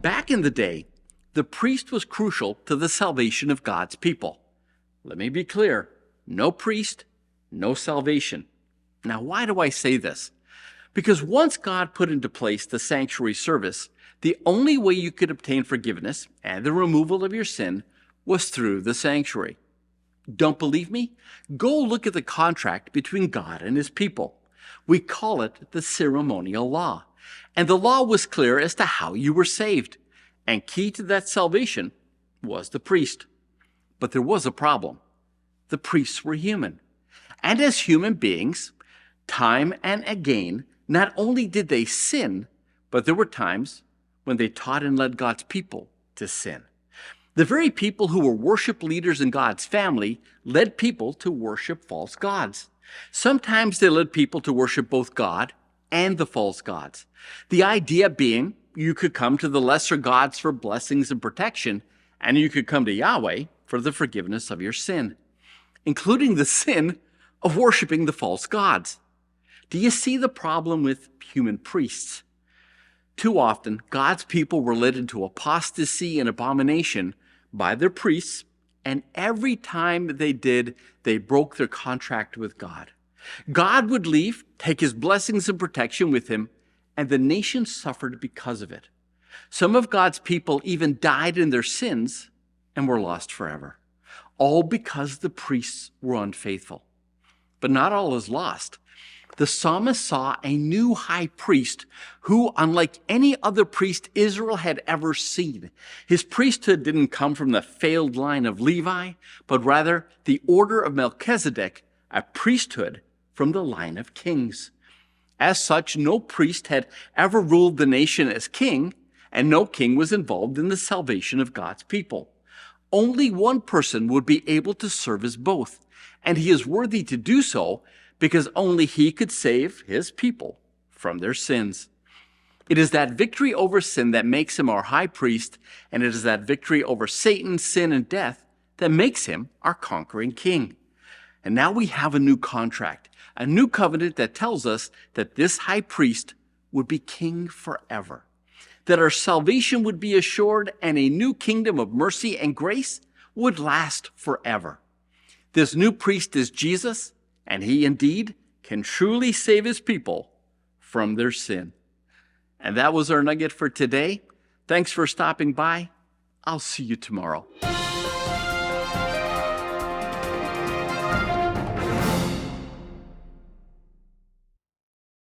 Back in the day, the priest was crucial to the salvation of God's people. Let me be clear, no priest, no salvation. Now, why do I say this? Because once God put into place the sanctuary service, the only way you could obtain forgiveness and the removal of your sin was through the sanctuary. Don't believe me? Go look at the contract between God and his people. We call it the ceremonial law. And the law was clear as to how you were saved. And key to that salvation was the priest. But there was a problem. The priests were human. And as human beings, time and again, not only did they sin, but there were times when they taught and led God's people to sin. The very people who were worship leaders in God's family led people to worship false gods. Sometimes they led people to worship both God and the false gods. The idea being you could come to the lesser gods for blessings and protection, and you could come to Yahweh for the forgiveness of your sin, including the sin of worshiping the false gods. Do you see the problem with human priests? Too often, God's people were led into apostasy and abomination by their priests, and every time they did, they broke their contract with God. God would leave, take his blessings and protection with him, and the nation suffered because of it. Some of God's people even died in their sins and were lost forever, all because the priests were unfaithful. But not all is lost. The psalmist saw a new high priest who, unlike any other priest Israel had ever seen, his priesthood didn't come from the failed line of Levi, but rather the order of Melchizedek, a priesthood from the line of kings. As such, no priest had ever ruled the nation as king, and no king was involved in the salvation of God's people. Only one person would be able to serve as both, and he is worthy to do so because only he could save his people from their sins. It is that victory over sin that makes him our high priest, and it is that victory over Satan, sin, and death that makes him our conquering king. And now we have a new contract, a new covenant that tells us that this high priest would be king forever, that our salvation would be assured and a new kingdom of mercy and grace would last forever. This new priest is Jesus, and he indeed can truly save his people from their sin. And that was our nugget for today. Thanks for stopping by. I'll see you tomorrow.